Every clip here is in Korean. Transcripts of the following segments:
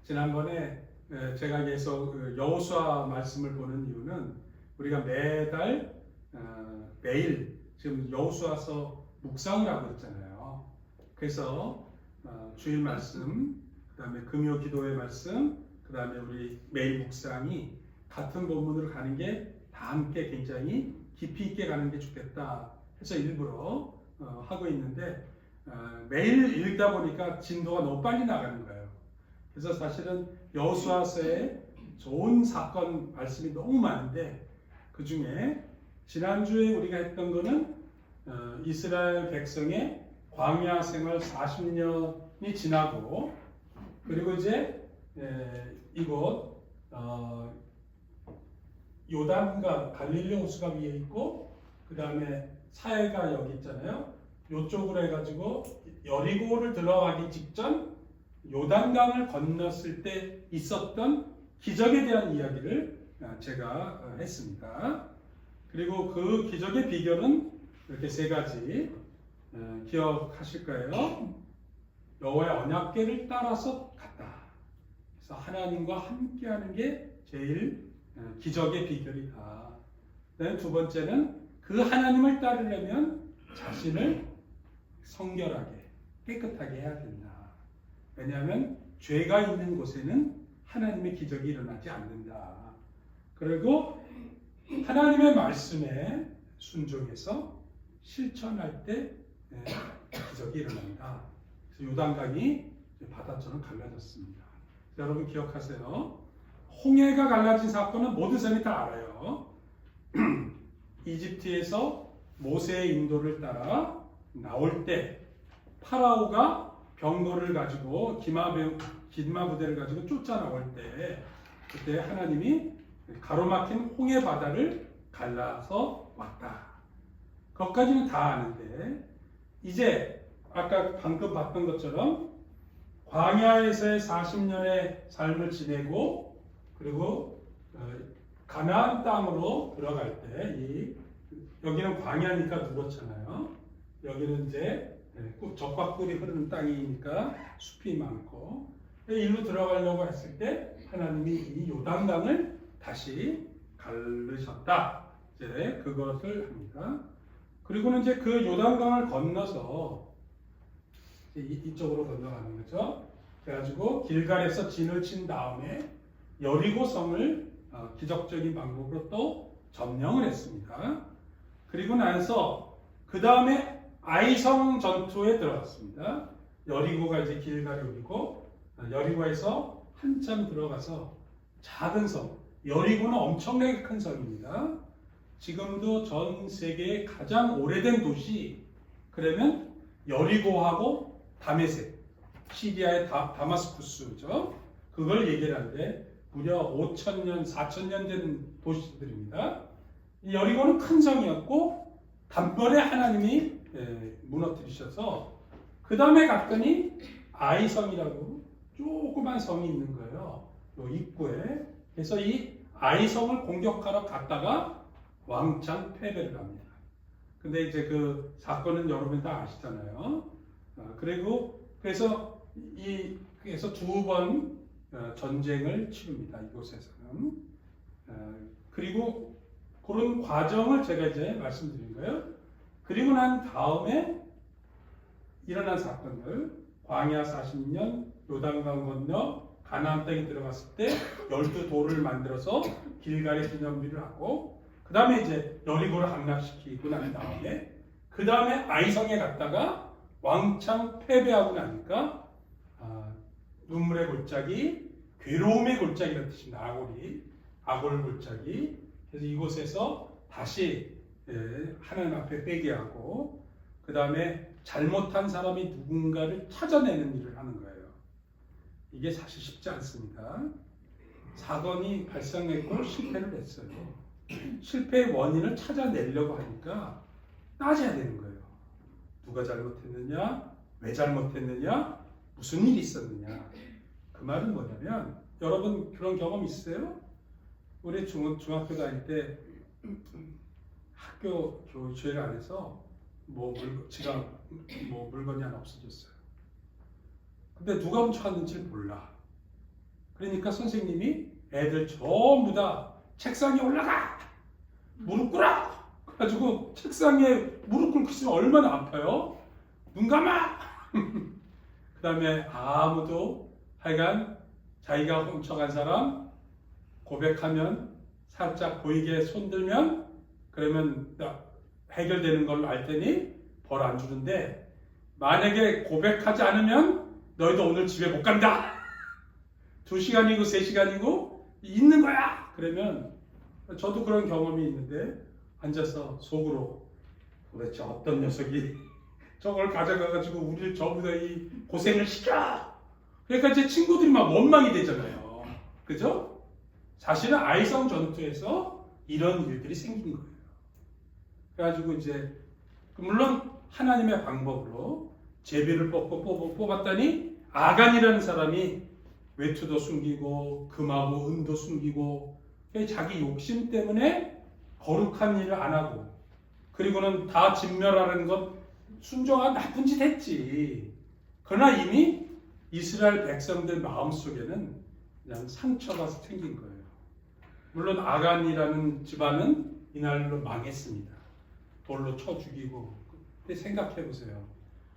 지난번에 제가 계속 여호수아 말씀을 보는 이유는 우리가 매일 지금 여호수아서 묵상을 하고 있잖아요. 그래서 주일 말씀, 그다음에 금요 기도의 말씀, 그다음에 우리 매일 묵상이 같은 본문으로 가는 게 다 함께 굉장히 깊이 있게 가는 게 좋겠다 해서 일부러 하고 있는데 매일 읽다 보니까 진도가 너무 빨리 나가는 거예요. 그래서 사실은 여호수아서에 좋은 사건 말씀이 너무 많은데 그 중에 지난주에 우리가 했던 거는 이스라엘 백성의 광야 생활 40년이 지나고 그리고 이제 이곳 요단과 갈릴리 호수가 위에 있고 그 다음에 사해가 여기 있잖아요. 이쪽으로 해가지고 여리고를 들어가기 직전 요단강을 건넜을 때 있었던 기적에 대한 이야기를 제가 했습니다. 그리고 그 기적의 비결은 이렇게 세 가지 기억하실 거예요. 여호와의 언약궤를 따라서 갔다. 그래서 하나님과 함께하는 게 제일 기적의 비결이다. 두 번째는 그 하나님을 따르려면 자신을 성결하게 깨끗하게 해야 된다. 왜냐하면 죄가 있는 곳에는 하나님의 기적이 일어나지 않는다. 그리고 하나님의 말씀에 순종해서 실천할 때 기적이 일어난다. 그래서 요단강이 바다처럼 갈라졌습니다. 여러분 기억하세요. 홍해가 갈라진 사건은 모든 사람이 다 알아요. 이집트에서 모세의 인도를 따라 나올 때 파라오가 병거를 가지고 기마 부대를 가지고 쫓아 나올 때 그때 하나님이 가로막힌 홍해 바다를 갈라서 왔다. 그것까지는 다 아는데 이제 아까 방금 봤던 것처럼 광야에서의 40년의 삶을 지내고 그리고 가나안 땅으로 들어갈 때 여기는 광야니까 누렇잖아요. 여기는 이제 젖과 꿀이 흐르는 땅이니까 숲이 많고 일로 들어가려고 했을 때 하나님이 이 요단강을 다시 갈르셨다. 이제 그것을 합니다. 그리고는 이제 그 요단강을 건너서 이쪽으로 건너가는 거죠. 그래가지고 길갈에서 진을 친 다음에 여리고 성을 기적적인 방법으로 또 점령을 했습니다. 그리고 나서 그 다음에 아이성 전투에 들어갔습니다. 여리고가 이제 길갈이고 여리고에서 한참 들어가서 작은 성, 여리고는 엄청나게 큰 성입니다. 지금도 전 세계의 가장 오래된 도시 그러면 여리고하고 다메섹, 시리아의 다마스쿠스죠. 그걸 얘기를 하는데 무려 5,000년, 4,000년 된 도시들입니다. 이 여리고는 큰 성이었고 단번에 하나님이 무너뜨리셔서 그 다음에 갔더니 아이성이라고 조그만 성이 있는 거예요. 요 입구에. 그래서 이 아이성을 공격하러 갔다가 왕창 패배를 합니다. 근데 이제 그 사건은 여러분 다 아시잖아요. 그래서 두 번 전쟁을 치릅니다. 이곳에서는. 그리고 그런 과정을 제가 이제 말씀드린 거예요. 그리고 난 다음에 일어난 사건들, 광야 40년, 요단강 건너 가나안 땅에 들어갔을 때 12돌을 만들어서 길갈에 기념비를 하고 그 다음에 이제 여리고를 함락시키고 난 다음에 그 다음에 아이성에 갔다가 왕창 패배하고 나니까 눈물의 골짜기, 괴로움의 골짜기라는 뜻입니다. 아골 골짜기. 그래서 이곳에서 다시 하나님 앞에 회개하고 그 다음에 잘못한 사람이 누군가를 찾아내는 일을 하는 거예요. 이게 사실 쉽지 않습니다. 사건이 발생했고 실패를 했어요. 실패의 원인을 찾아내려고 하니까 따져야 되는 거예요. 누가 잘못했느냐? 왜 잘못했느냐? 무슨 일이 있었느냐? 그 말은 뭐냐면 여러분 그런 경험 있으세요? 우리 중학교 다닐 때 학교 교실 안에서 물건이 하나 없어졌어요. 근데 누가 훔쳐갔는지 몰라. 그러니까 선생님이 애들 전부 다 책상에 올라가! 무릎 꿇어! 그래가지고 책상에 무릎 꿇고 있으면 얼마나 아파요? 눈 감아! 그 다음에 아무도 하여간 자기가 훔쳐간 사람 고백하면 살짝 보이게 손들면 그러면 해결되는 걸로 알 테니 벌 안 주는데 만약에 고백하지 않으면 너희도 오늘 집에 못 간다. 2시간이고 3시간이고 있는 거야. 그러면 저도 그런 경험이 있는데 앉아서 속으로 도대체 어떤 녀석이 저걸 가져가가지고 우리를 전부 다 이 고생을 시켜. 그러니까 제 친구들이 막 원망이 되잖아요. 그죠? 사실은 아이성 전투에서 이런 일들이 생긴 거예요. 그래가지고 이제 물론 하나님의 방법으로 제비를 뽑았더니 아간이라는 사람이 외투도 숨기고 금하고 은도 숨기고 자기 욕심 때문에 거룩한 일을 안 하고 그리고는 다 진멸하는 것 순종한 나쁜 짓 했지. 그러나 이미 이스라엘 백성들 마음속에는 그냥 상처가 생긴 거예요. 물론 아간이라는 집안은 이날로 망했습니다. 돌로 쳐 죽이고. 근데 생각해 보세요.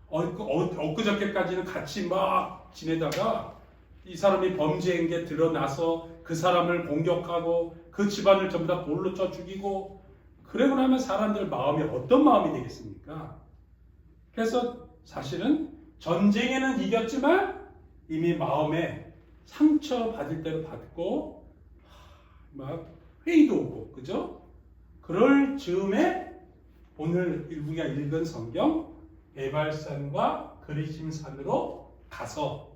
엊그저께까지는 같이 막 지내다가 이 사람이 범죄한 게 드러나서 그 사람을 공격하고 그 집안을 전부 다 돌로 쳐 죽이고 그러고 나면 사람들 마음이 어떤 마음이 되겠습니까? 그래서 사실은 전쟁에는 이겼지만 이미 마음에 상처 받을 대로 받고 막 회의도 오고 그죠? 그럴 즈음에 오늘 우리가 읽은 성경 에발산과 그리심산으로 가서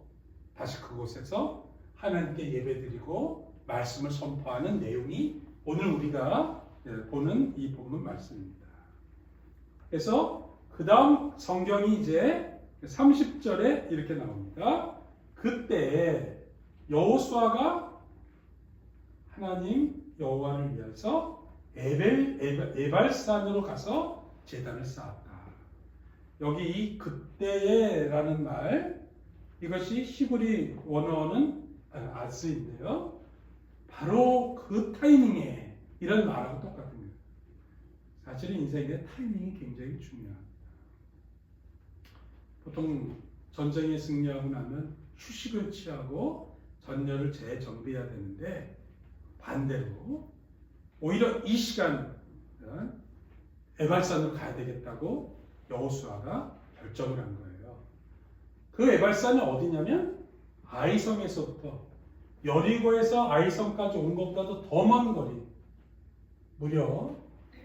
다시 그곳에서 하나님께 예배드리고 말씀을 선포하는 내용이 오늘 우리가 보는 이 본문 말씀입니다. 그래서 그 다음 성경이 이제 30절에 이렇게 나옵니다. 그때 여호수아가 하나님 여호와를 위해서 에발산으로 가서 제단을 쌓았다. 여기 이 그때에라는 말 이것이 히브리 원어는 아스인데요. 바로 그 타이밍에 이런 말하고 똑같습니다. 사실은 인생의 타이밍이 굉장히 중요합니다. 보통 전쟁에 승리하고 나면 휴식을 취하고 전열을 재정비해야 되는데 반대로 오히려 이 시간 에발산으로 가야 되겠다고 여호수아가 결정을 한 거예요. 그 에발산이 어디냐면 아이성에서부터 여리고에서 아이성까지 온 것보다도 더 먼 거리, 무려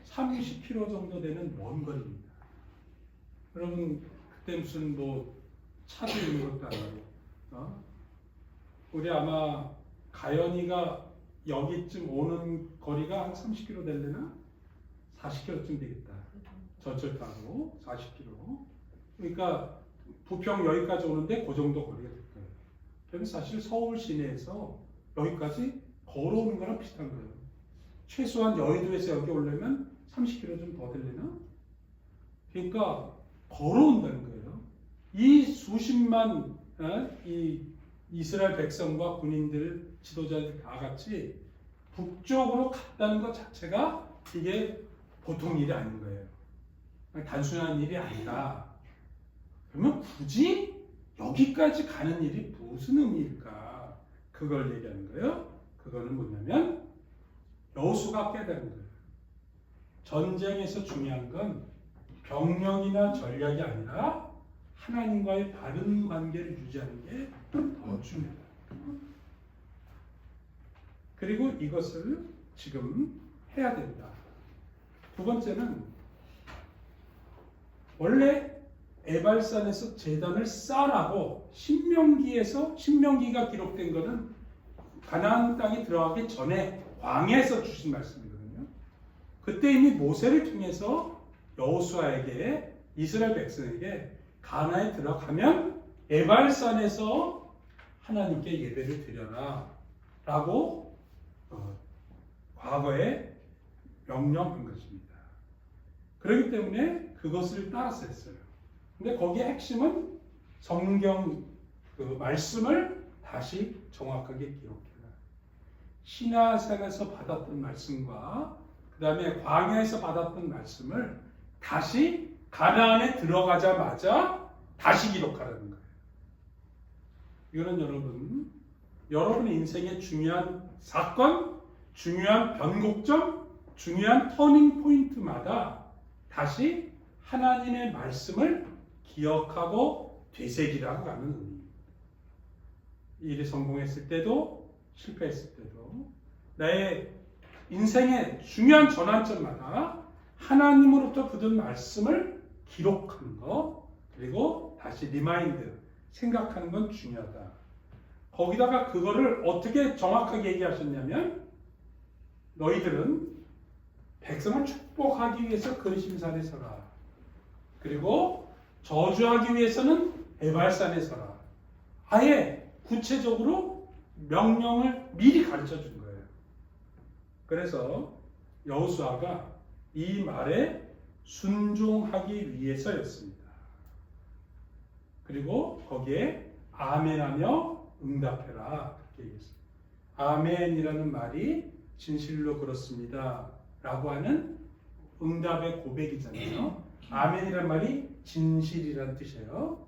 30km 정도 되는 먼 거리입니다. 여러분 그때 무슨 뭐 차도 있는 것도 아니고 우리 아마 가연이가 여기쯤 오는 거리가 한 30km 되려나? 40km쯤 되겠다. 전철 타고 40km. 그러니까 부평 여기까지 오는데 그 정도 거리가 될 거예요. 그럼 사실 서울 시내에서 여기까지 걸어오는 거랑 비슷한 거예요. 최소한 여의도에서 여기 오려면 30km 좀 더 되려나? 그러니까 걸어온다는 거예요. 이 수십만 이 이스라엘 백성과 군인들, 지도자들 다 같이 북쪽으로 갔다는 것 자체가 이게 보통 일이 아닌 거예요. 단순한 일이 아니다. 그러면 굳이 여기까지 가는 일이 무슨 의미일까? 그걸 얘기하는 거예요. 그거는 뭐냐면 여호수아가 깨달은 거예요. 전쟁에서 중요한 건 병력이나 전략이 아니라 하나님과의 바른 관계를 유지하는 게 더 중요하다. 그리고 이것을 지금 해야 된다. 두 번째는 원래 에발산에서 제단을 쌓으라고 신명기가 기록된 것은 가나안 땅에 들어가기 전에 광야에서 주신 말씀이거든요. 그때 이미 모세를 통해서 여호수아에게 이스라엘 백성에게 가나안에 들어가면 에발산에서 하나님께 예배를 드려라 라고 과거에 명령한 것입니다. 그렇기 때문에 그것을 따라서 했어요. 근데 거기에 핵심은 성경 그 말씀을 다시 정확하게 기록해라. 시내산에서 받았던 말씀과 그 다음에 광야에서 받았던 말씀을 다시 가나안에 들어가자마자 다시 기록하라는 거예요. 이거는 여러분의 인생의 중요한 사건, 중요한 변곡점, 중요한 터닝 포인트마다 다시 하나님의 말씀을 기억하고 되새기라고 하는 의미입니다. 일이 성공했을 때도 실패했을 때도 나의 인생의 중요한 전환점마다 하나님으로부터 받은 말씀을 기록하는 것, 그리고 다시 리마인드, 생각하는 건 중요하다. 거기다가 그거를 어떻게 정확하게 얘기하셨냐면 너희들은 백성을 축복하기 위해서 그리심산에 서라. 그리고 저주하기 위해서는 에발산에 서라. 아예 구체적으로 명령을 미리 가르쳐 준 거예요. 그래서 여호수아가 이 말에 순종하기 위해서였습니다. 그리고 거기에 아멘하며 응답해라 그렇게 얘기했습니다. 아멘이라는 말이 진실로 그렇습니다 라고 하는 응답의 고백이잖아요. 아멘이라는 말이 진실이라는 뜻이에요.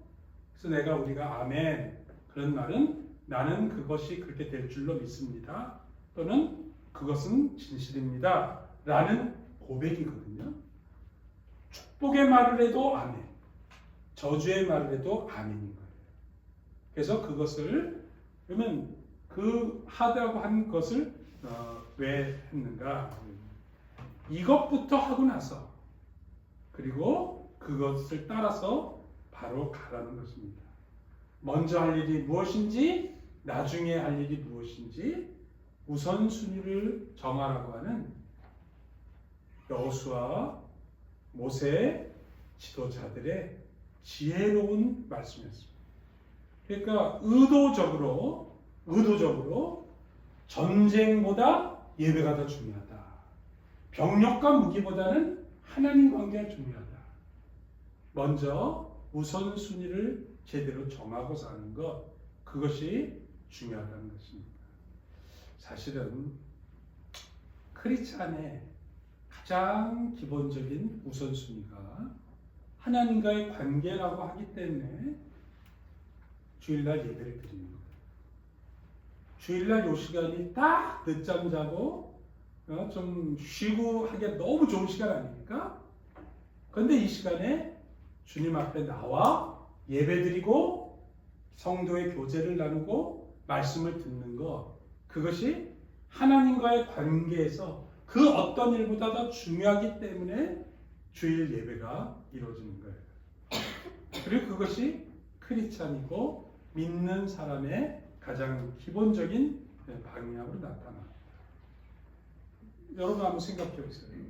그래서 우리가 아멘 그런 말은 나는 그것이 그렇게 될 줄로 믿습니다 또는 그것은 진실입니다 라는 고백이거든요. 축복의 말을 해도 아멘, 저주의 말을 해도 아멘인 거예요. 그래서 그것을 그러면 그 하다고 한 것을 왜 했는가? 이것부터 하고 나서 그리고 그것을 따라서 바로 가라는 것입니다. 먼저 할 일이 무엇인지 나중에 할 일이 무엇인지 우선순위를 정하라고 하는 여호수아, 모세 지도자들의 지혜로운 말씀이었습니다. 그러니까 의도적으로 전쟁보다 예배가 더 중요하다. 병력과 무기보다는 하나님 관계가 중요하다. 먼저 우선순위를 제대로 정하고 사는 것, 그것이 중요하다는 것입니다. 사실은 크리스찬의 가장 기본적인 우선순위가 하나님과의 관계라고 하기 때문에 주일날 예배를 드리는 거예요. 주일날 요 시간이 딱 늦잠 자고 좀 쉬고 하기에 너무 좋은 시간 아닙니까? 그런데 이 시간에 주님 앞에 나와 예배드리고 성도의 교제를 나누고 말씀을 듣는 것, 그것이 하나님과의 관계에서 그 어떤 일보다 더 중요하기 때문에 주일 예배가 이루어지는 거예요. 그리고 그것이 크리스찬이고 믿는 사람의 가장 기본적인 방향으로 나타납니다. 여러분 한번 생각해 보세요.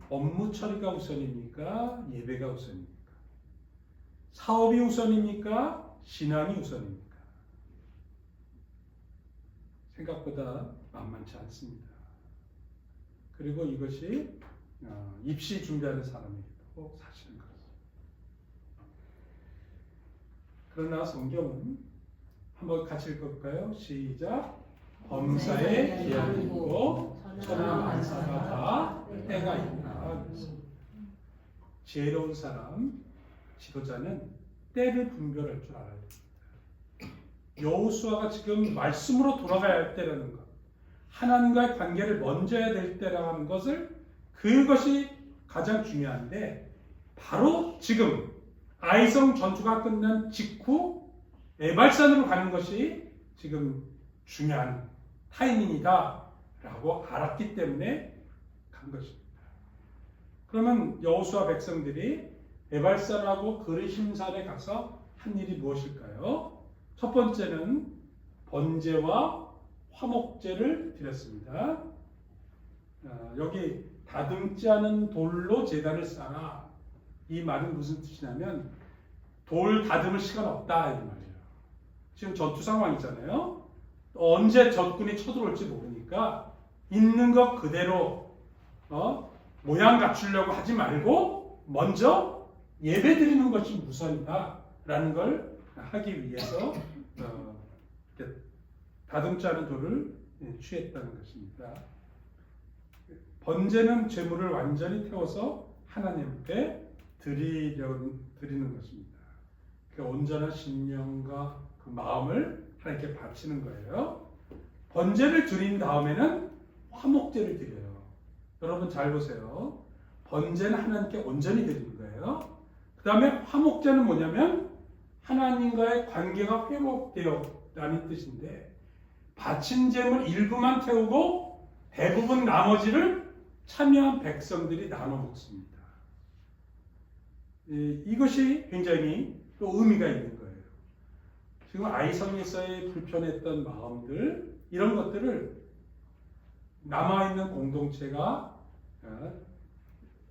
업무 처리가 우선입니까? 예배가 우선입니까? 사업이 우선입니까? 신앙이 우선입니까? 생각보다 만만치 않습니다. 그리고 이것이 입시 준비하는 사람에게도 사실은 그렇습니다. 그러나 성경은 한번 같이 읽어볼까요? 시작. 범사에 기한이 있고 천하만사가 다 때가 있다. 지혜로운 사람, 지도자는 때를 분별할 줄 알아야 됩니다. 여호수아가 지금 말씀으로 돌아가야 할 때라는 것, 하나님과의 관계를 먼저 해야 될 때라는 것을, 그것이 가장 중요한데 바로 지금 아이성 전투가 끝난 직후 에발산으로 가는 것이 지금 중요한 타이밍이다 라고 알았기 때문에 간 것입니다. 그러면 여호수아 백성들이 에발산하고 그르심산에 가서 한 일이 무엇일까요? 첫 번째는 번제와 화목제를 드렸습니다. 여기 다듬지 않은 돌로 제단을 쌓아. 이 말은 무슨 뜻이냐면 돌 다듬을 시간 없다 이 말이에요. 지금 전투 상황이잖아요. 언제 적군이 쳐들어올지 모르니까 있는 것 그대로 모양 갖추려고 하지 말고 먼저 예배 드리는 것이 우선이다 라는 걸 하기 위해서 다듬지 않은 돌을 취했다는 것입니다. 번제는 제물을 완전히 태워서 하나님께 드리는 것입니다. 그 온전한 신령과 그 마음을 하나님께 바치는 거예요. 번제를 드린 다음에는 화목제를 드려요. 여러분 잘 보세요. 번제는 하나님께 온전히 드리는 거예요. 그 다음에 화목제는 뭐냐면 하나님과의 관계가 회복되었다는 뜻인데, 바친 제물 일부만 태우고 대부분 나머지를 참여한 백성들이 나눠 먹습니다. 이것이 굉장히 또 의미가 있는 거예요. 지금 아이성에서의 불편했던 마음들, 이런 것들을 남아있는 공동체가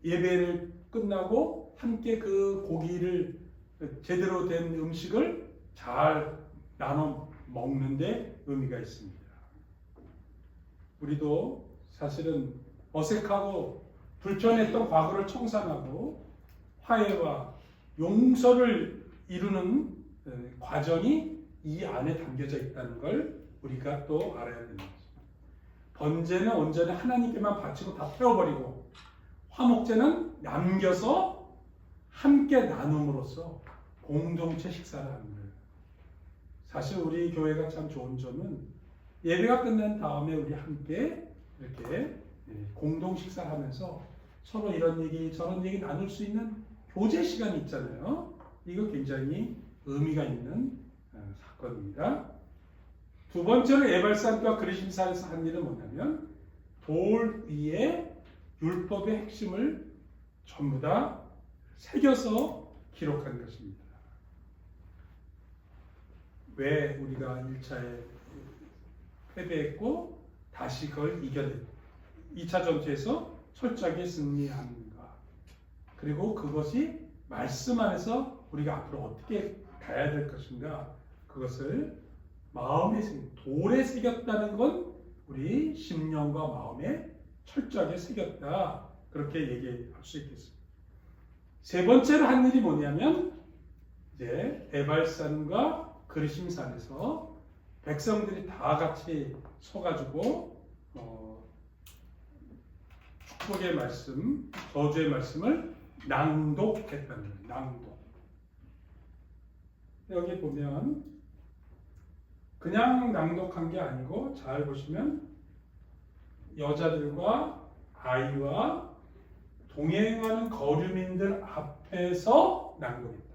예배를 끝나고 함께 그 고기를, 제대로 된 음식을 잘 나눠 먹는데 의미가 있습니다. 우리도 사실은 어색하고 불편했던 과거를 청산하고 화해와 용서를 이루는 과정이 이 안에 담겨져 있다는 걸 우리가 또 알아야 됩니다. 번제는 온전히 하나님께만 바치고 다 태워버리고, 화목제는 남겨서 함께 나눔으로써 공동체 식사를 하는 거예요. 사실 우리 교회가 참 좋은 점은 예배가 끝난 다음에 우리 함께 이렇게 공동 식사를 하면서 서로 이런 얘기 저런 얘기 나눌 수 있는 교제 시간이 있잖아요. 이거 굉장히 의미가 있는 사건입니다. 두 번째로 에발산과 그리심산에서 한 일은 뭐냐면, 돌 위에 율법의 핵심을 전부 다 새겨서 기록한 것입니다. 왜 우리가 1차에 패배했고 다시 그걸 이겨냈고 2차 전투에서 철저하게 승리하는가, 그리고 그것이 말씀 안에서 우리가 앞으로 어떻게 가야 될 것인가, 그것을 마음에 돌에 새겼다는 건 우리 심령과 마음에 철저하게 새겼다, 그렇게 얘기할 수 있겠습니다. 세 번째로 한 일이 뭐냐면, 이제 에발산과 그리심산에서 백성들이 다 같이 서가지고 축복의 말씀, 저주의 말씀을 낭독했다는 거예요. 낭독. 여기 보면 그냥 낭독한 게 아니고, 잘 보시면 여자들과 아이와 동행하는 거류민들 앞에서 낭독했다.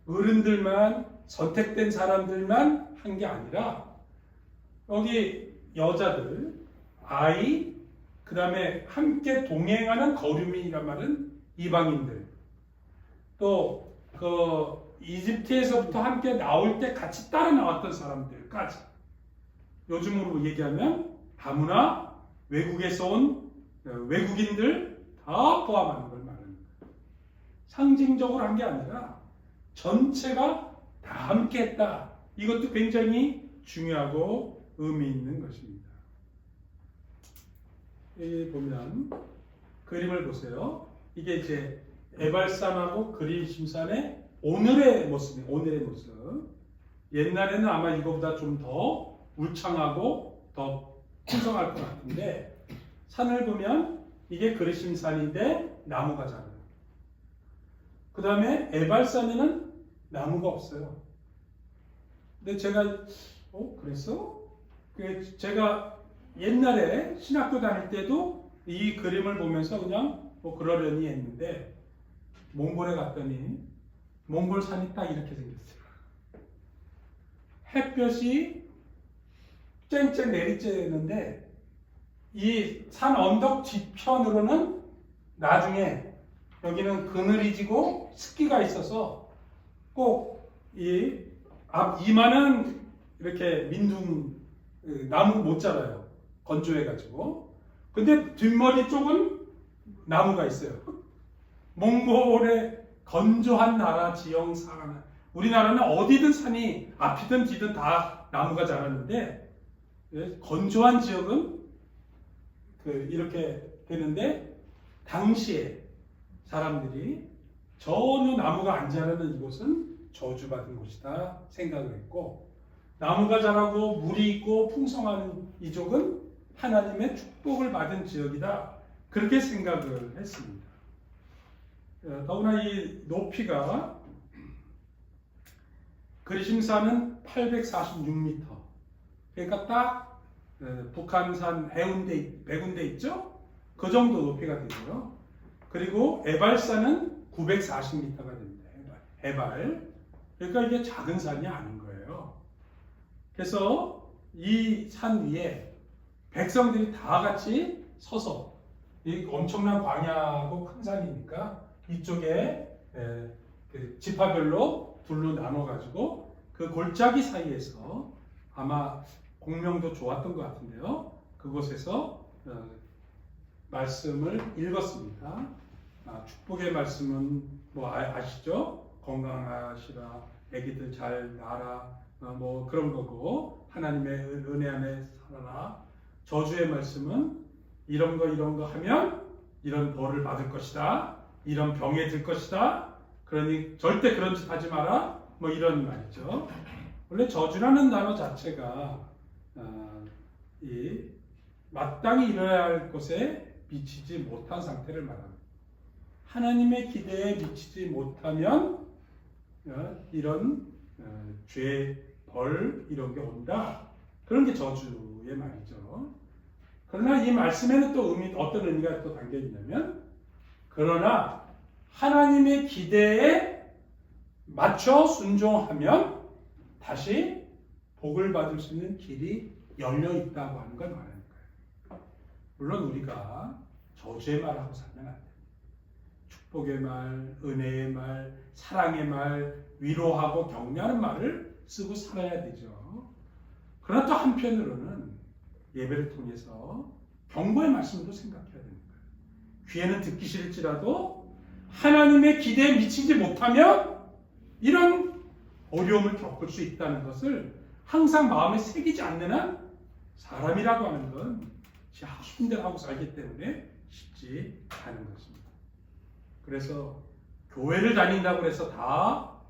어른들만, 선택된 사람들만 한 게 아니라, 여기 여자들, 아이, 그 다음에 함께 동행하는 거류민이란 말은 이방인들, 또 그 이집트에서부터 함께 나올 때 같이 따라 나왔던 사람들까지, 요즘으로 얘기하면 다문화, 외국에서 온 외국인들 다 포함하는 걸 말합니다. 상징적으로 한 게 아니라 전체가 다 함께 했다. 이것도 굉장히 중요하고 의미 있는 것입니다. 여기 보면 그림을 보세요. 이게 이제 에발산하고 그리심산의 오늘의 모습이에요. 오늘의 모습. 옛날에는 아마 이거보다 좀 더 울창하고 더 풍성할 것 같은데, 산을 보면 이게 그리심산인데 나무가 자라요. 그 다음에 에발산에는 나무가 없어요. 근데 제가 그랬어? 제가 옛날에 신학교 다닐 때도 이 그림을 보면서 그냥 그러려니 했는데, 몽골에 갔더니 몽골 산이 딱 이렇게 생겼어요. 햇볕이 쨍쨍 내리쬐는데 이 산 언덕 뒤편으로는 나중에 여기는 그늘이 지고 습기가 있어서 꼭 이 이마는 이렇게 민둥 나무 못 자라요. 건조해가지고. 근데 뒷머리 쪽은 나무가 있어요. 몽골의 건조한 나라 지형상, 우리나라는 어디든 산이 앞이든 뒤든 다 나무가 자라는데, 건조한 지역은 이렇게 되는데, 당시에 사람들이 전혀 나무가 안 자라는 이곳은 저주받은 곳이다 생각을 했고, 나무가 자라고 물이 있고 풍성한 이족은 하나님의 축복을 받은 지역이다. 그렇게 생각을 했습니다. 더구나 이 높이가 그리심산은 846m. 그러니까 딱 북한산 백운대 있죠? 그 정도 높이가 되고요. 그리고 에발산은 940m가 됩니다. 에발. 그러니까 이게 작은 산이 아닌 거예요. 그래서 이 산 위에 백성들이 다 같이 서서 이 엄청난 광야고 큰 산이니까 이쪽에 그 지파별로 둘로 나눠가지고 그 골짜기 사이에서 아마 공명도 좋았던 것 같은데요. 그곳에서 말씀을 읽었습니다. 축복의 말씀은 뭐 아시죠? 건강하시라, 아기들 잘 낳아라, 뭐 그런 거고, 하나님의 은혜 안에 살아라. 저주의 말씀은 이런 거 하면 이런 벌을 받을 것이다. 이런 병에 들 것이다. 그러니 절대 그런 짓 하지 마라. 뭐 이런 말이죠. 원래 저주라는 단어 자체가 이 마땅히 일어나야 할 것에 미치지 못한 상태를 말합니다. 하나님의 기대에 미치지 못하면 이런 죄, 벌 이런 게 온다. 그런 게 저주의 말이죠. 그러나 이 말씀에는 또 어떤 의미가 또 담겨 있냐면, 그러나 하나님의 기대에 맞춰 순종하면 다시 복을 받을 수 있는 길이 열려 있다고 하는 걸 말하는 거예요. 물론 우리가 저주의 말하고 살면 안 돼요. 축복의 말, 은혜의 말, 사랑의 말, 위로하고 격려하는 말을 쓰고 살아야 되죠. 그러나 또 한편으로는 예배를 통해서 경고의 말씀도 생각해야 되는 거예요. 귀에는 듣기 싫을지라도 하나님의 기대에 미치지 못하면 이런 어려움을 겪을 수 있다는 것을 항상 마음에 새기지 않는 한 사람이라고 하는 건 지 하고 싶은 대로 하고 살기 때문에 쉽지 않은 것입니다. 그래서 교회를 다닌다고 해서 다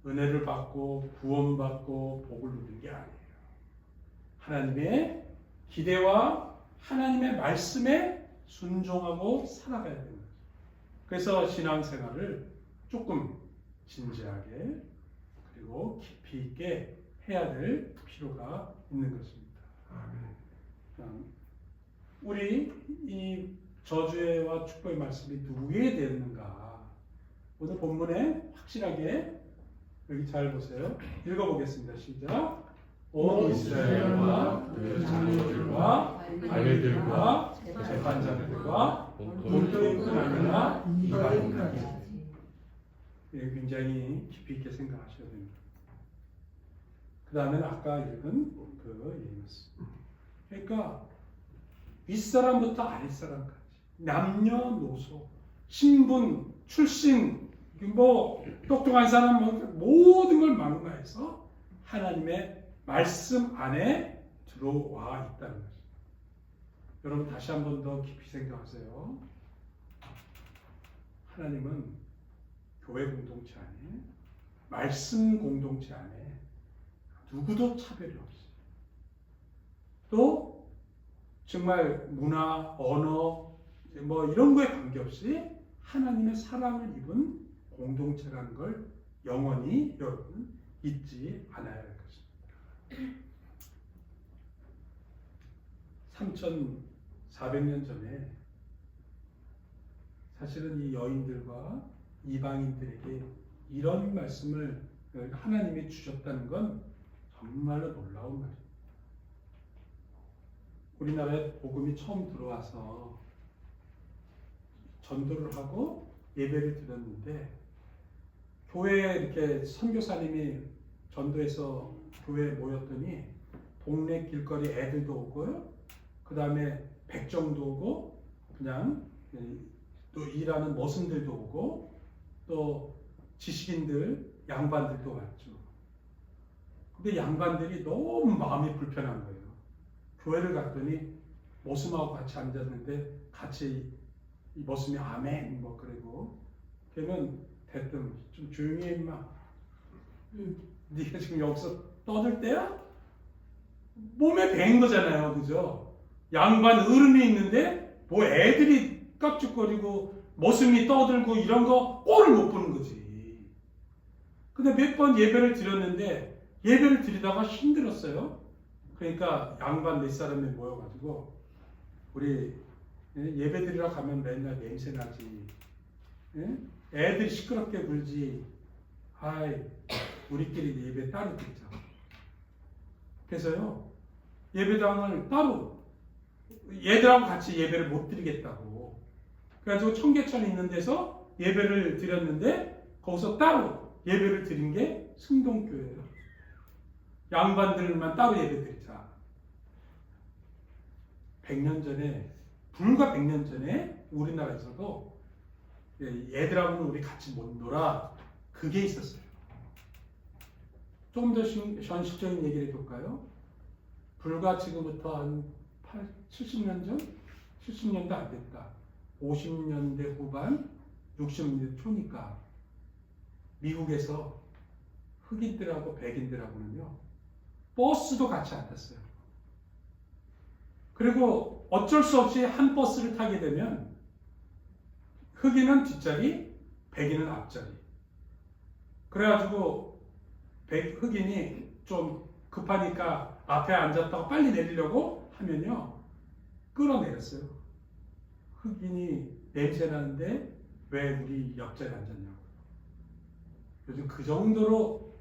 은혜를 받고 구원받고 복을 누리는 게 아니에요. 하나님의 기대와 하나님의 말씀에 순종하고 살아가야 되는 거죠. 그래서 신앙생활을 조금 진지하게 그리고 깊이 있게 해야 될 필요가 있는 것입니다. 우리 이 저주와 축복의 말씀이 누구에게 되는가? 오늘 본문에 확실하게 여기 잘 보세요. 읽어보겠습니다. 시작. 온 이스라엘과 그 장로들과 관리들과 재판장들과 본토에 끝나느라 이방인까지. 굉장히 깊이 있게 생각하셔야 됩니다. 그 다음에는 아까 읽은 그 얘기였습니다. 그러니까 윗사람부터 아랫사람까지 남녀노소, 신분, 출신, 뭐 똑똑한 사람 모든 걸 망라해서 하나님의 말씀 안에 들어와 있다는 것입니다. 여러분 다시 한 번 더 깊이 생각하세요. 하나님은 교회 공동체 안에, 말씀 공동체 안에 누구도 차별이 없어요. 또 정말 문화, 언어 뭐 이런 거에 관계없이 하나님의 사랑을 입은 공동체라는 걸 영원히 여러분 잊지 않아야 할 것입니다. 3,400년 전에 사실은 이 여인들과 이방인들에게 이런 말씀을 하나님이 주셨다는 건 정말로 놀라운 말입니다. 우리나라에 복음이 처음 들어와서 전도를 하고 예배를 드렸는데, 교회에 이렇게 선교사님이 전도해서 교회에 모였더니 동네 길거리 애들도 오고요, 그 다음에 백정도 오고, 그냥 또 일하는 머슴들도 오고, 또 지식인들, 양반들도 왔죠. 근데 양반들이 너무 마음이 불편한 거예요. 교회를 갔더니 머슴하고 같이 앉았는데 같이 이 머슴이 아멘 뭐 그러고, 그러면 대뜸 좀 조용히 해 임마. 네가 지금 여기서 떠들 때야? 몸에 배인 거잖아요. 그죠? 양반 어른이 있는데 뭐 애들이 깝죽거리고 머슴이 떠들고 이런 거 꼴을 못 보는 거지. 근데 몇 번 예배를 드렸는데 예배를 드리다가 힘들었어요. 그러니까 양반 몇 사람이 모여가지고 우리 예배 드리러 가면 맨날 냄새 나지. 애들이 시끄럽게 굴지. 아이, 우리끼리 예배 따로 드리자. 그래서요, 예배당을 따로 얘들하고 같이 예배를 못 드리겠다고. 그래가지고 청계천에 있는 데서 예배를 드렸는데 거기서 따로 예배를 드린 게 승동교회예요. 양반들만 따로 예배 드리자. 100년 전에, 불과 100년 전에 우리나라에서도 얘들하고는 우리 같이 못 놀아. 그게 있었어요. 조금 더 현실적인 얘기를 해볼까요? 불과 지금부터 한 70년 전? 70년도 안 됐다. 50년대 후반, 60년대 초니까 미국에서 흑인들하고 백인들하고는요, 버스도 같이 안 탔어요. 그리고 어쩔 수 없이 한 버스를 타게 되면 흑인은 뒷자리, 백인은 앞자리. 그래가지고 흑인이 좀 급하니까 앞에 앉았다가 빨리 내리려고 하면요, 끌어내렸어요. 흑인이 냄새 나는데 왜 우리 옆자리에 앉았냐고. 요즘 그 정도로,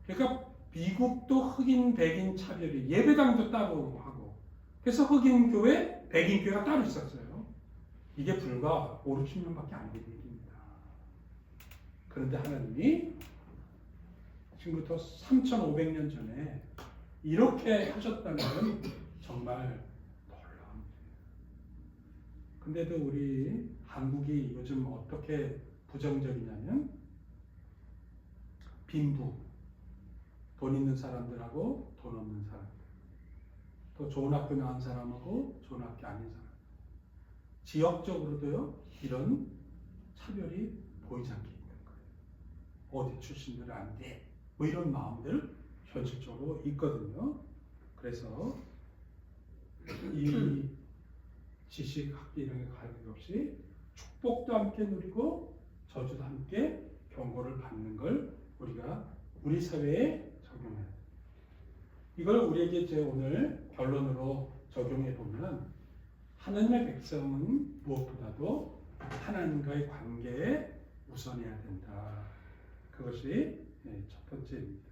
그러니까 미국도 흑인, 백인 차별이, 예배당도 따로 하고, 그래서 흑인 교회, 백인 교회가 따로 있었어요. 이게 불과 5, 60년밖에 안 된 얘기입니다. 그런데 하나님이 지금부터 3,500년 전에 이렇게 하셨다는 건 정말 놀라운 일이에요. 근데도 우리 한국이 요즘 어떻게 부정적이냐면, 빈부, 돈 있는 사람들하고 돈 없는 사람들, 또 좋은 학교 나온 사람하고 좋은 학교 아닌 사람, 지역적으로도요, 이런 차별이 보이지 않게 있는 거예요. 어디 출신들은 안 돼, 뭐 이런 마음들 현실적으로 있거든요. 그래서 이 지식, 학비 이런 게 관계없이 축복도 함께 누리고 저주도 함께 경고를 받는 걸 우리가 우리 사회에 적용해야 돼요. 이걸 우리에게 이제 오늘 결론으로 적용해 보면, 하나님의 백성은 무엇보다도 하나님과의 관계에 우선해야 된다. 그것이 첫 번째입니다.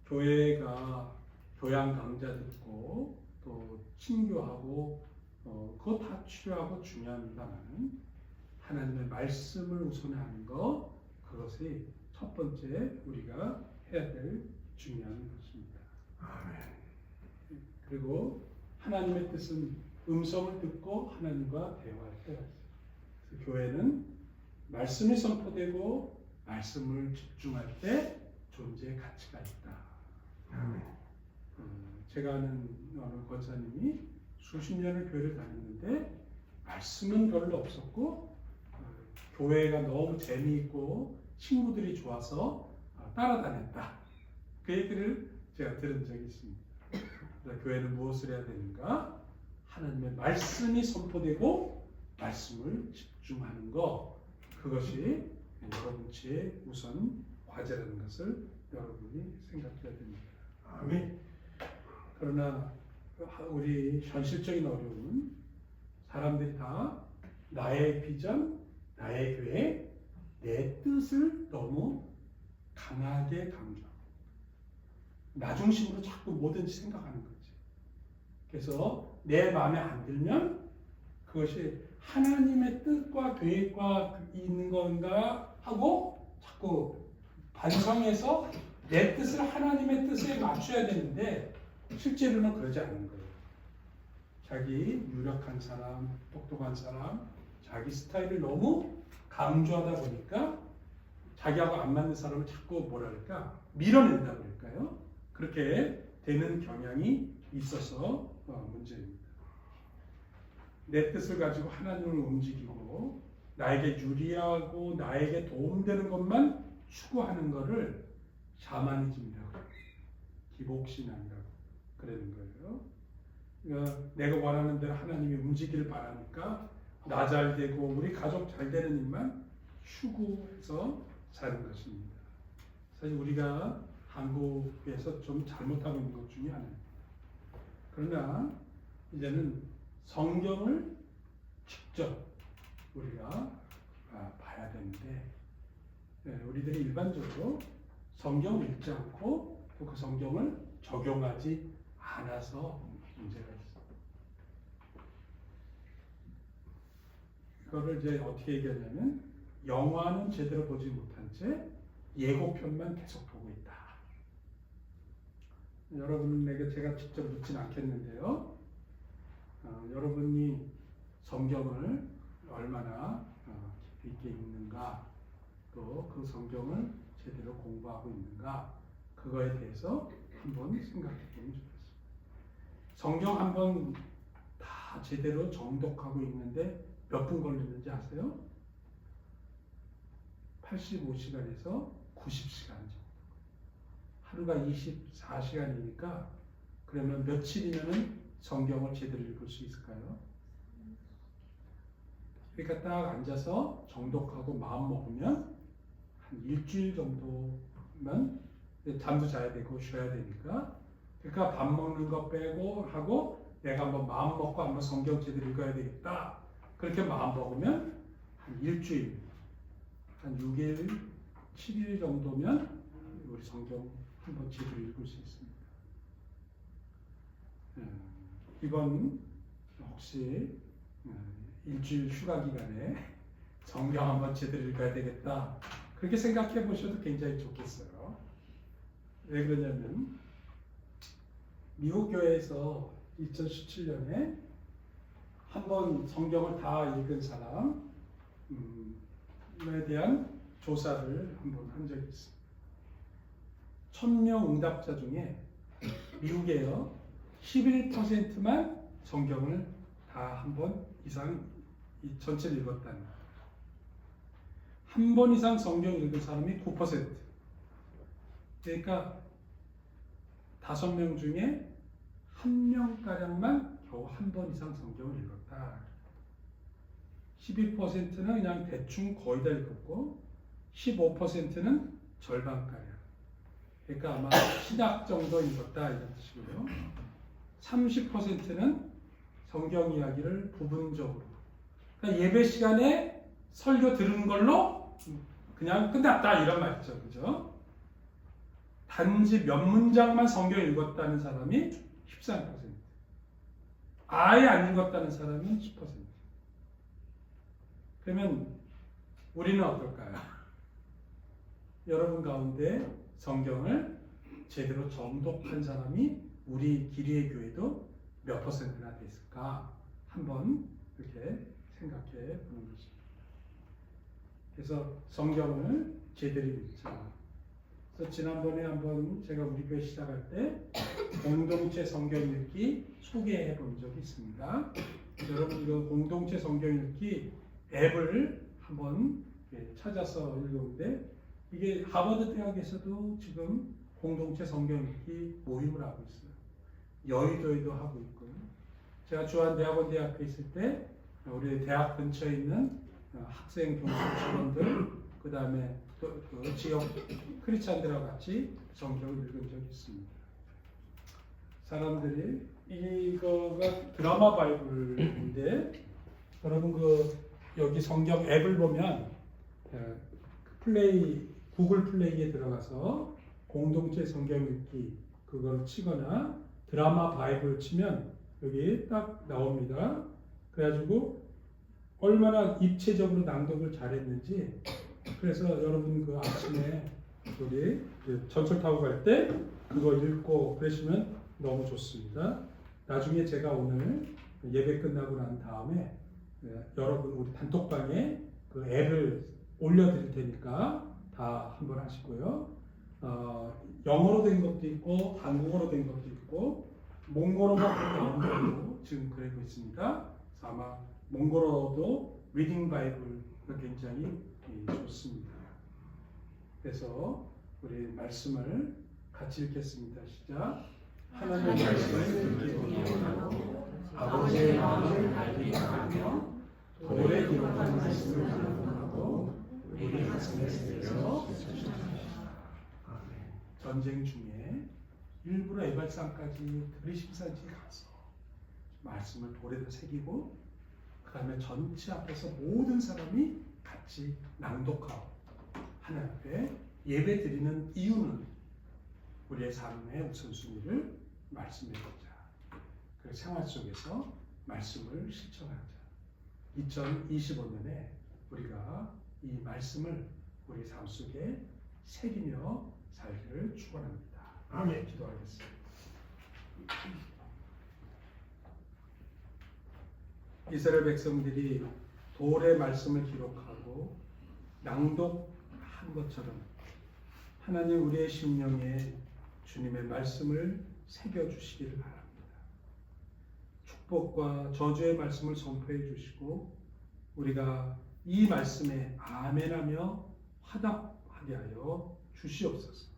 교회가 교양 강좌 듣고 또 친교하고 그거 다 필요하고 중요합니다만, 하나님의 말씀을 우선하는 것, 그것이 첫 번째 우리가 해야 될 중요한 것입니다. 아멘. 그리고 하나님의 뜻은 음성을 듣고 하나님과 대화할 때가 있어요. 그래서 교회는 말씀이 선포되고 말씀을 집중할 때 존재의 가치가 있다. 아멘. 제가 아는 어느 권사님이 수십 년을 교회를 다녔는데 말씀은 별로 없었고, 교회가 너무 재미있고 친구들이 좋아서 따라다녔다. 그 얘기를 제가 들은 적이 있습니다. 교회는 무엇을 해야 되는가? 하나님의 말씀이 선포되고 말씀을 집중하는 것, 그것이 여러분의 우선 과제라는 것을 여러분이 생각해야 됩니다. 아멘. 그러나 우리 현실적인 어려움은, 사람들이 다 나의 비전, 나의 교회, 내 뜻을 너무 강하게 강조하고 나 중심으로 자꾸 뭐든지 생각하는 거지. 그래서 내 마음에 안 들면 그것이 하나님의 뜻과 계획과 있는 건가 하고 자꾸 반성해서 내 뜻을 하나님의 뜻에 맞춰야 되는데, 실제로는 그러지 않는 거예요. 자기 유력한 사람, 똑똑한 사람, 자기 스타일을 너무 강조하다 보니까 자기하고 안 맞는 사람을 자꾸 뭐랄까 밀어낸다 그럴까요? 그렇게 되는 경향이 있어서 문제입니다. 내 뜻을 가지고 하나님을 움직이고 나에게 유리하고 나에게 도움되는 것만 추구하는 것을 샤머니즘이라고 기복신앙이라고 그러는 거예요. 그러니까 내가 원하는 대로 하나님이 움직이를 바라니까 나 잘 되고 우리 가족 잘 되는 일만 추구해서 사는 것입니다. 사실 우리가 한국에서 좀 잘못하고 있는 것 중에 하나입니다. 그러나 이제는 성경을 직접 우리가 봐야 되는데 우리들이 일반적으로 성경을 읽지 않고 또 그 성경을 적용하지 않아서 문제가 있어요. 이거를 이제 어떻게 얘기하냐면 영화는 제대로 보지 못한 채 예고편만 계속 보고 있다. 여러분에게 제가 직접 묻진 않겠는데요. 여러분이 성경을 얼마나 깊이 있게 읽는가, 또 그 성경을 제대로 공부하고 있는가, 그거에 대해서 한번 생각해 보면 좋겠습니다. 성경 한번 다 제대로 정독하고 있는데 몇 분 걸리는지 아세요? 85시간에서 90시간 정도. 하루가 24시간이니까 그러면 며칠이면 성경을 제대로 읽을 수 있을까요? 그러니까 딱 앉아서 정독하고 마음 먹으면 한 일주일 정도면 잠도 자야 되고 쉬어야 되니까 그러니까 밥 먹는 거 빼고 하고 내가 한번 마음 먹고 한번 성경 제대로 읽어야 되겠다. 그렇게 마음 먹으면 한 일주일, 한 6일, 7일 정도면 우리 성경 한번 제대로 읽을 수 있습니다. 이번 혹시 일주일 휴가 기간에 성경 한번 제대로 읽어야 되겠다. 그렇게 생각해 보셔도 굉장히 좋겠어요. 왜 그러냐면 미국 교회에서 2017년에 한번 성경을 다 읽은 사람에 대한 조사를 한번 한 적이 있습니다. 1000명 응답자 중에 미국에요 11%만 성경을 다 한 번 이상 전체를 읽었다는 거예요. 한 번 이상 성경 읽은 사람이 9%. 그러니까 5명 중에 1명가량만 겨우 한 번 이상 성경을 읽었다. 12%는 그냥 대충 거의 다 읽었고 15%는 절반가량. 그러니까 아마 신약 정도 읽었다 이런 뜻이고요. 30%는 성경 이야기를 부분적으로. 그러니까 예배 시간에 설교 들은 걸로 그냥 끝났다 이런 말이죠. 그죠? 단지 몇 문장만 성경 읽었다는 사람이 13%. 아예 안 읽었다는 사람은 10%. 그러면 우리는 어떨까요? 여러분 가운데 성경을 제대로 정독한 사람이 우리 기리의 교회도 몇 %나 됐을까? 한번 이렇게 생각해 보는 것입니다. 그래서 성경을 제대로 읽자. 그래서 지난번에 한번 제가 우리 교회 시작할 때 공동체 성경 읽기 소개해 본 적이 있습니다. 여러분 이거 공동체 성경 읽기 앱을 한번 찾아서 읽었는데 이게 하버드 대학에서도 지금 공동체 성경 읽기 모임을 하고 있어요. 여의도에도 하고 있고요. 제가 주한대학원 대학교에 있을 때 우리 대학 근처에 있는 학생 교수 직원들 그 다음에 그 지역 크리스찬들하고 같이 성경을 읽은 적이 있습니다. 사람들이 이거가 드라마 바이블인데 여러분 그 여기 성경 앱을 보면 구글 플레이에 들어가서 공동체 성경 읽기 그걸 치거나 드라마 바이블 치면 여기 딱 나옵니다. 그래가지고 얼마나 입체적으로 낭독을 잘했는지 그래서 여러분 그 아침에 우리 전철 타고 갈 때 그거 읽고 그러시면 너무 좋습니다. 나중에 제가 오늘 예배 끝나고 난 다음에 여러분 우리 단톡방에 그 앱을 올려드릴 테니까 다 한번 하시고요. 영어로 된 것도 있고 한국어로 된 것도 있고 몽골어가 나온 것도 지금 그리고 있습니다. 그래서 아마 몽골어도 리딩 바이블 굉장히 좋습니다. 그래서 우리 말씀을 같이 읽겠습니다. 시작. 하나님의 말씀을 듣기 원하고 아버지의 마음을 알기 원하며 돌에 기록한 말씀을 기록하고 우리 가슴에 새겨 전쟁 중에 일부러 에발산까지 그리심산지 가서 말씀을 돌에다 새기고 그 다음에 전체 앞에서 모든 사람이 같이 낭독하고 하나님 앞에 예배 드리는 이유는 우리의 삶의 우선순위를 말씀에 두자. 그 생활 속에서 말씀을 실천하자. 2025년에 우리가 이 말씀을 우리 삶 속에 새기며 살기를 축원합니다. 아멘. 기도하겠습니다. 이스라엘 백성들이 돌의 말씀을 기록하고 낭독한 것처럼 하나님 우리의 심령에 주님의 말씀을 새겨주시기를 바랍니다. 축복과 저주의 말씀을 선포해 주시고 우리가 이 말씀에 아멘하며 화답하게 하여 주시옵소서.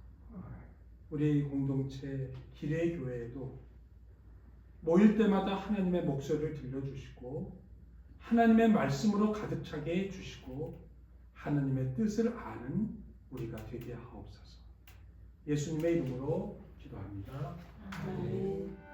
우리 공동체 기례 교회에도 모일 때마다 하나님의 목소리를 들려주시고 하나님의 말씀으로 가득 차게 해주시고 하나님의 뜻을 아는 우리가 되게 하옵소서. 예수님의 이름으로 기도합니다. 아멘.